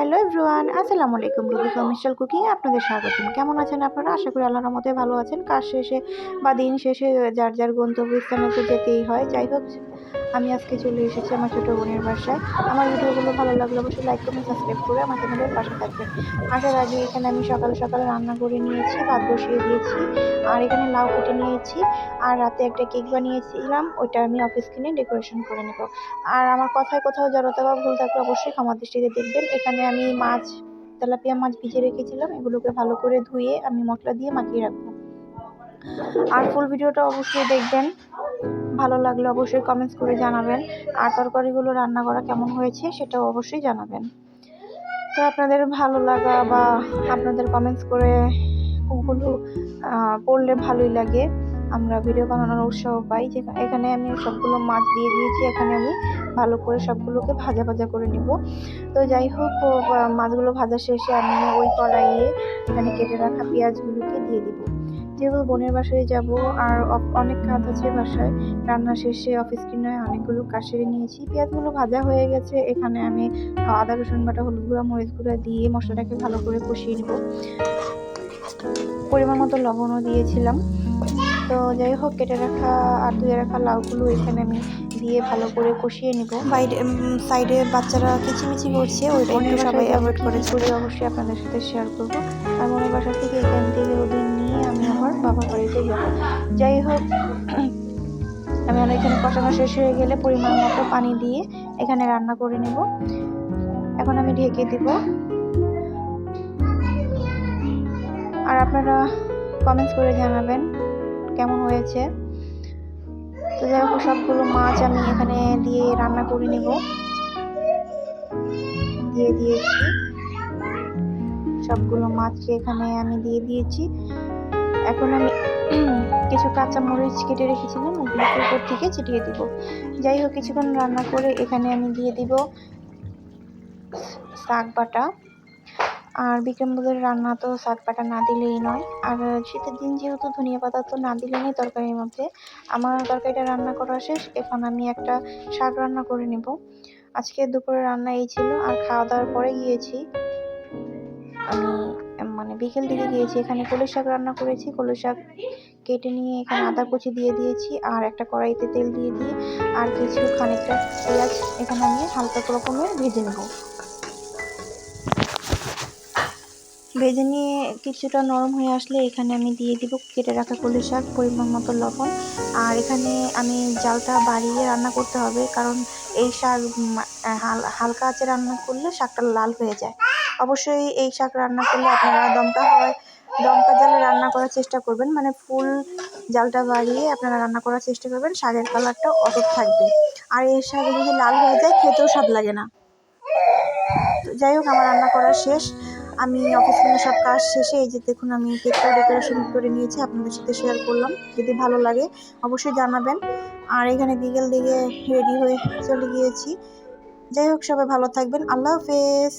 Hello everyone, আসসালামু আলাইকুম। Ruby commercial cooking আপনাদের স্বাগতম। কেমন আছেন আপনারা? আশা করি আল্লাহর রহমতে ভালো আছেন। কাজ শেষে বা দিন শেষে যার যার গন্তব্যস্থানে তো যেতেই হয়। যাই হোক, আমি আজকে চলে এসেছি আমার ছোটো বোনের বাসায়। আমার ভিডিওগুলো ভালো লাগলে অবশ্যই লাইক কমেন্ট সাবস্ক্রাইব করে আমার চ্যানেলের পাশে থাকবেন। আসার আগে এখানে আমি সকালে সকালে রান্না করে নিয়েছি, ভাত বসিয়ে দিয়েছি, আর এখানে লাউ কেটে নিয়েছি, আর রাতে একটা কেক বানিয়েছিলাম, ওইটা আমি অফিস কিনে ডেকোরেশন করে নেব। আর আমার কথায় কোথাও জড়তা বা ভুল থাকলে অবশ্যই ক্ষমা দৃষ্টিতে দেখবেন। এখানে আমি তেলাপিয়া মাছ ভিজিয়ে রেখেছিলাম, এগুলোকে ভালো করে ধুয়ে আমি মশলা দিয়ে মাখিয়ে রাখবো। আর ফুল ভিডিওটা অবশ্যই দেখবেন, ভালো লাগলে অবশ্যই কমেন্টস করে জানাবেন। আর তরকারিগুলো রান্না করা কেমন হয়েছে সেটাও অবশ্যই জানাবেন। তো আপনাদের ভালো লাগা বা আপনাদের কমেন্টস করে ওগুলো পড়লে ভালোই লাগে, আমরা ভিডিও বানানোর উৎসাহ পাই। যে এখানে আমি সবগুলো মাছ দিয়ে দিয়েছি, এখানে আমি ভালো করে সবগুলোকে ভাজা ভাজা করে নিব। তো যাই হোক, মাছগুলো ভাজা শেষে আমি ওই কড়াইয়ে এখানে কেটে রাখা পেঁয়াজগুলোকে দিয়ে দিব। যেহেতু বোনের বাসায় যাব আর অনেক কাজ আছে বাসায়, রান্না শেষে অফিস কিনে অনেকগুলো কাজ সেরে নিয়েছি। পেঁয়াজগুলো ভাজা হয়ে গেছে, এখানে আমি আদা রসুন বাটা, হলুদ গুঁড়া, মরিচ গুঁড়া দিয়ে মশলাটাকে ভালো করে কষিয়ে নিব। পরিমাণ মতো লবণও দিয়েছিলাম। তো যাই হোক, কেটে রাখা আর ধুয়ে রাখা লাউগুলো এখানে আমি দিয়ে ভালো করে কষিয়ে নিব। বাইরে সাইডে বাচ্চারা কিচিমিচি করছে, ওইটা একটু সবাই অ্যাভয়েড করে অবশ্যই আপনাদের সাথে শেয়ার করব। আর বোনের বাসা থেকে এখান থেকে ওদের নিয়ে আমি আবার বাবার বাড়িতে যাব। যাই হোক, আমি এখানে কষানো শেষ হয়ে গেলে পরিমাণ মতো পানি দিয়ে এখানে রান্না করে নেব। এখন আমি ঢেকে দিব। আর আপনারা কমেন্টস করে জানাবেন কেমন হয়েছে। তো যাই হোক, সবগুলো মাছ আমি এখানে দিয়ে রান্না করে নেব। দিয়ে দিয়েছি সবগুলো মাছকে, এখানে আমি দিয়ে দিয়েছি। এখন আমি কিছু কাঁচা মরিচ কেটে রেখেছিলাম, ওগুলোকে উপর থেকে ছিটিয়ে দিব। যাই হোক, কিছুক্ষণ রান্না করে এখানে আমি দিয়ে দিব শাক বাটা। আর বিকেলবেলার রান্না তো শাক বাটা না দিলেই নয়। আর শীতের দিন যেহেতু ধনিয়া পাতা তো না দিলে নেই তরকারির মধ্যে। আমার তরকারিটা রান্না করা শেষ, এখন আমি একটা শাক রান্না করে নেব। আজকে দুপুরে রান্না এই ছিল। আর খাওয়া দাওয়ার পরে গিয়েছি আমি, বিকেল দিকে গিয়েছি, এখানে কলই শাক রান্না করেছি। কলই শাক কেটে নিয়ে এখানে আদা কুচি দিয়ে দিয়েছি, আর একটা কড়াইতে তেল দিয়ে আর খানিকটা পেঁয়াজ এখানে আমি হালকা রকমের ভেজে নেব। ভেজে নিয়ে কিছুটা নরম হয়ে আসলে এখানে আমি দিয়ে দিব কেটে রাখা কলই শাক, পরিমাণ মতো লবণ। আর এখানে আমি জালটা বাড়িয়ে রান্না করতে হবে, কারণ এই শাক হালকা আঁচে রান্না করলে শাকটা লাল হয়ে যায়। অবশ্যই এই শাক রান্না করলে আপনারা দমকা জালে রান্না করার চেষ্টা করবেন, মানে ফুল জালটা বাড়িয়ে আপনারা রান্না করার চেষ্টা করবেন, শাকের কালারটা অটুট থাকবে। আর এই শাক যদি লাল হয়ে যায় খেতেও স্বাদ লাগে না। যাই হোক, আমার রান্না করা শেষ। আমি অফিস থেকে সব কাজ শেষে এই যে দেখুন, আমি কেকটা ডেকোরেশন করে নিয়েছি, আপনাদের সাথে শেয়ার করলাম। যদি ভালো লাগে অবশ্যই জানাবেন। আর এখানে বিকেল দিকে রেডি হয়ে চলে গিয়েছি। যাই হোক, সবাই ভালো থাকবেন। আল্লাহ হাফেজ।